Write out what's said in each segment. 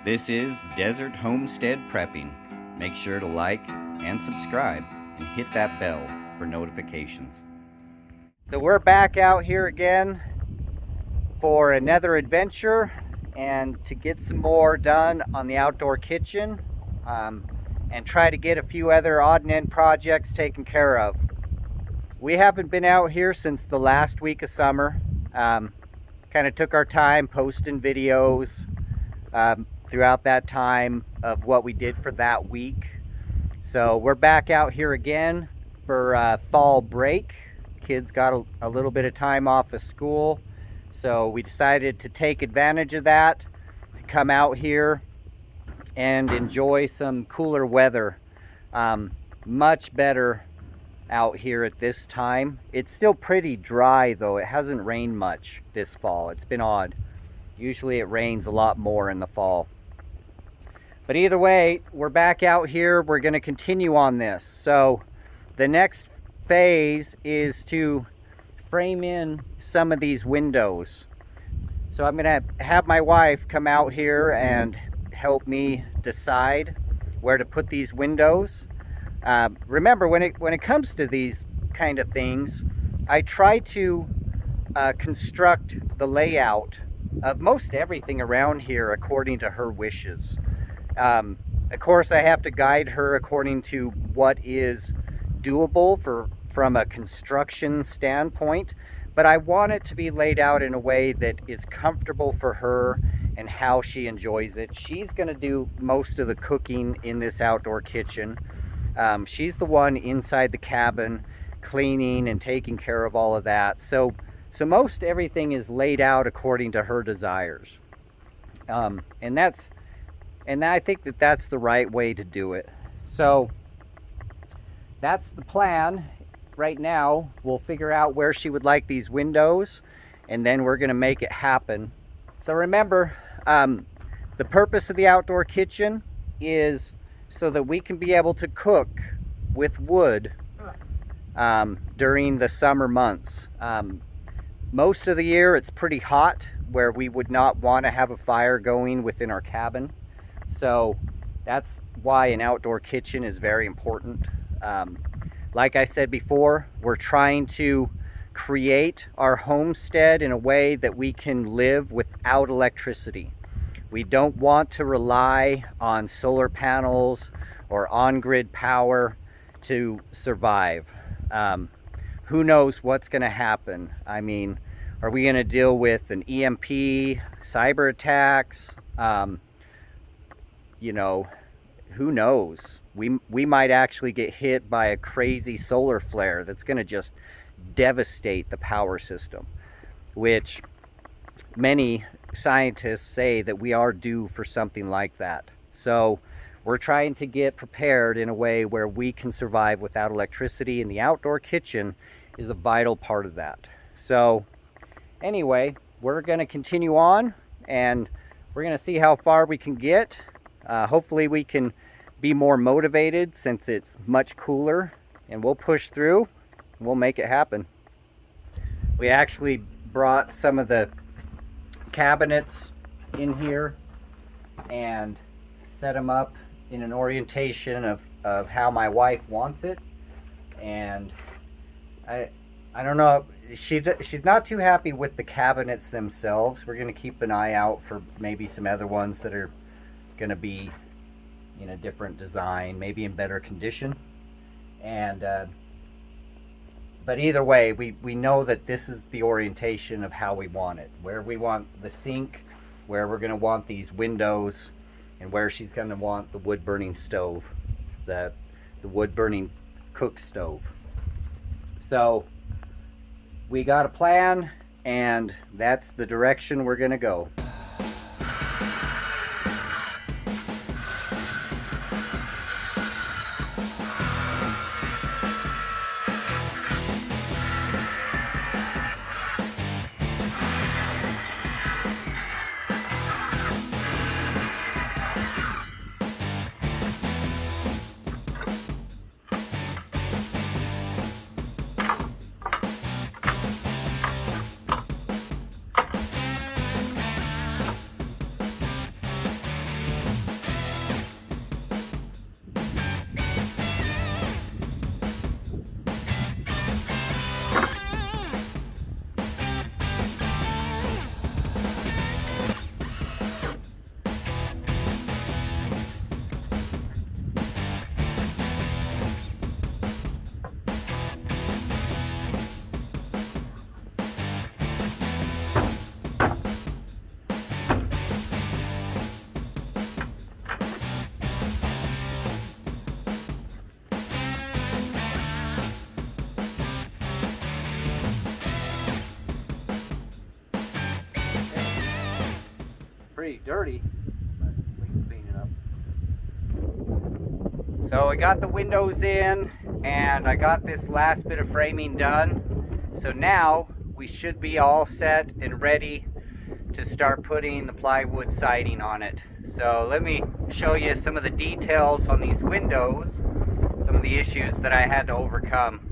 This is Desert Homestead Prepping. Make sure to like and subscribe and hit that bell for notifications. So we're back out here again for another adventure and to get some more done on the outdoor kitchen and try to get a few other odd and end projects taken care of. We haven't been out here since the last week of summer. Kind of took our time posting videos throughout that time of what we did for that week. So we're back out here again for fall break. Kids got a little bit of time off of school, so we decided to take advantage of that to come out here and enjoy some cooler weather. Much better out here at this time. It's still pretty dry though. It hasn't rained much this fall. It's been odd. Usually it rains a lot more in the fall. But either way, we're back out here. We're going to continue on this. So the next phase is to frame in some of these windows. So I'm going to have my wife come out here and help me decide where to put these windows. Remember, when it comes to these kind of things, I try to construct the layout of most everything around here according to her wishes. Of course, I have to guide her according to what is doable from a construction standpoint, but I want it to be laid out in a way that is comfortable for her and how she enjoys it. She's going to do most of the cooking in this outdoor kitchen. She's the one inside the cabin cleaning and taking care of all of that. So most everything is laid out according to her desires. And I think that that's the right way to do it. So that's the plan. Right now, we'll figure out where she would like these windows, and then we're going to make it happen. So remember, the purpose of the outdoor kitchen is so that we can be able to cook with wood during the summer months. Most of the year it's pretty hot, where we would not want to have a fire going within our cabin. So that's why an outdoor kitchen is very important. Like I said before, we're trying to create our homestead in a way that we can live without electricity. We don't want to rely on solar panels or on-grid power to survive. Who knows what's going to happen? I mean, are we going to deal with an EMP, cyber attacks? You know, who knows? We might actually get hit by a crazy solar flare that's going to just devastate the power system, which many scientists say that we are due for something like that. So we're trying to get prepared in a way where we can survive without electricity, and the outdoor kitchen is a vital part of that. So anyway, we're going to continue on, and we're going to see how far we can get. Hopefully we can be more motivated since it's much cooler, and we'll push through. We'll make it happen. We actually brought some of the cabinets in here and set them up in an orientation of how my wife wants it. And I don't know, she's not too happy with the cabinets themselves. We're going to keep an eye out for maybe some other ones that are going to be in a different design, maybe in better condition. And but either way, we know that this is the orientation of how we want it, where we want the sink, where we're going to want these windows, and where she's going to want the wood burning stove, the wood burning cook stove. So we got a plan, and that's the direction we're going to go. pretty dirty, but we can clean it up. So I got the windows in, and I got this last bit of framing done. So now we should be all set and ready to start putting the plywood siding on it. So let me show you some of the details on these windows, some of the issues that I had to overcome.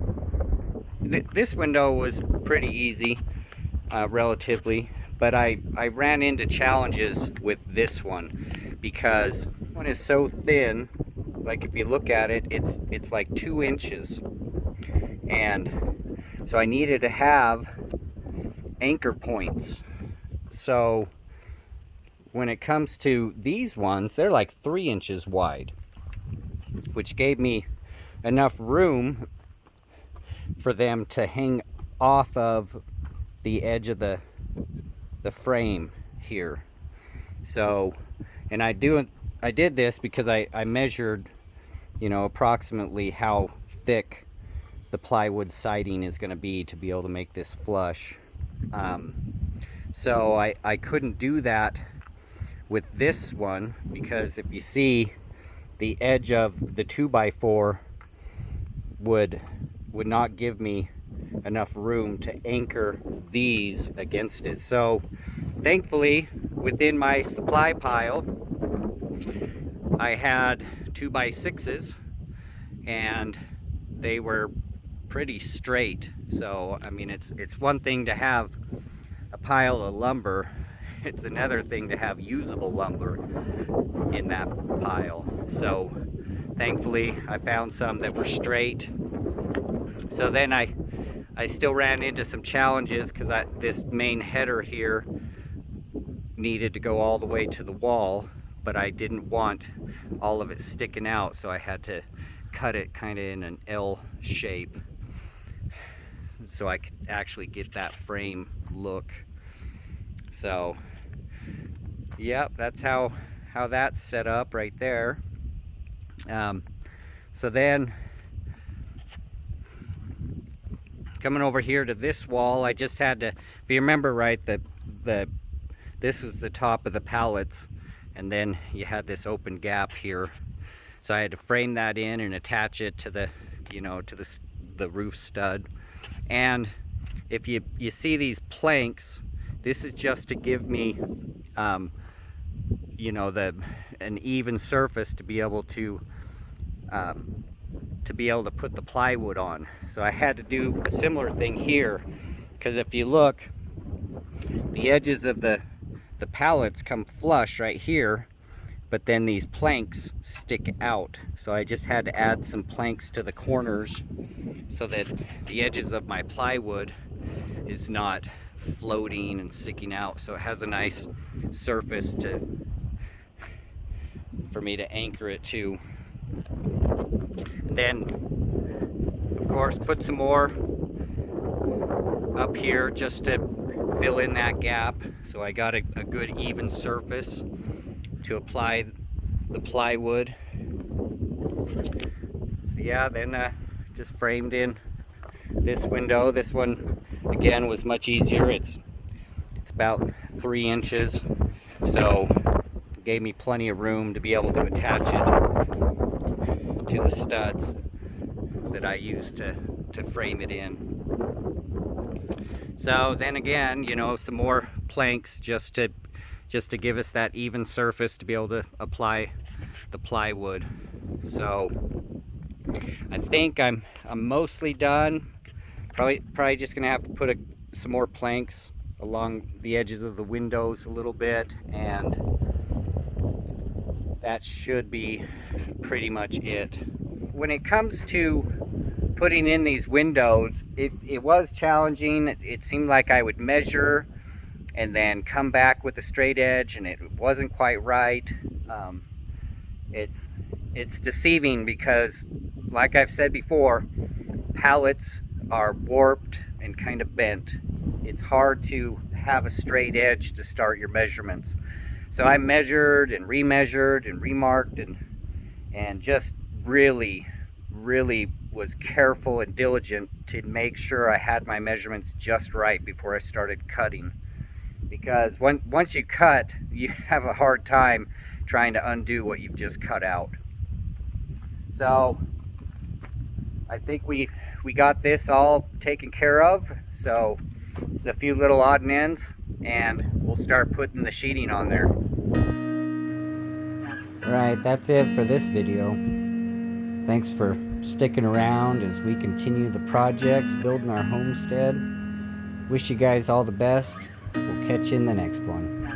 This window was pretty easy, relatively, but I ran into challenges with this one because one is so thin. Like if you look at it, it's like 2 inches, and so I needed to have anchor points. So when it comes to these ones, they're like 3 inches wide, which gave me enough room for them to hang off of the edge of the frame here. So, and I did this because I measured, you know, approximately how thick the plywood siding is going to be able to make this flush. So I couldn't do that with this one, because if you see, the edge of the 2x4 would not give me enough room to anchor these against it. So thankfully, within my supply pile, I had 2x6s, and they were pretty straight. So I mean, it's one thing to have a pile of lumber, it's another thing to have usable lumber in that pile. So thankfully I found some that were straight. So then I still ran into some challenges because this main header here needed to go all the way to the wall, but I didn't want all of it sticking out, so I had to cut it kind of in an L shape so I could actually get that frame look. So yep, that's how that's set up right there. So then coming over here to this wall, I just had to, if you remember right, this was the top of the pallets, and then you had this open gap here. So I had to frame that in and attach it to the, you know, to the roof stud. And if you see these planks, this is just to give me, you know, an even surface to be able to put the plywood on. So I had to do a similar thing here, because if you look, the edges of the pallets come flush right here, but then these planks stick out. So I just had to add some planks to the corners so that the edges of my plywood is not floating and sticking out, so it has a nice surface for me to anchor it to. Then of course put some more up here just to fill in that gap, so I got a good even surface to apply the plywood. So yeah, then just framed in this window. This one again was much easier. It's about 3 inches, so it gave me plenty of room to be able to attach it to the studs that I used to frame it in. So then again, you know, some more planks just to give us that even surface to be able to apply the plywood. So I think I'm mostly done. Probably just gonna have to put some more planks along the edges of the windows a little bit, and that should be pretty much it. When it comes to putting in these windows, it was challenging. It seemed like I would measure and then come back with a straight edge, and it wasn't quite right. It's deceiving because, like I've said before, pallets are warped and kind of bent. It's hard to have a straight edge to start your measurements. So I measured and remeasured and remarked and just really was careful and diligent to make sure I had my measurements just right before I started cutting. because once you cut, you have a hard time trying to undo what you've just cut out. So I think we got this all taken care of. So it's a few little odd and ends, and we'll start putting the sheeting on there. Alright, that's it for this video. Thanks for sticking around as we continue the projects, building our homestead. Wish you guys all the best. We'll catch you in the next one.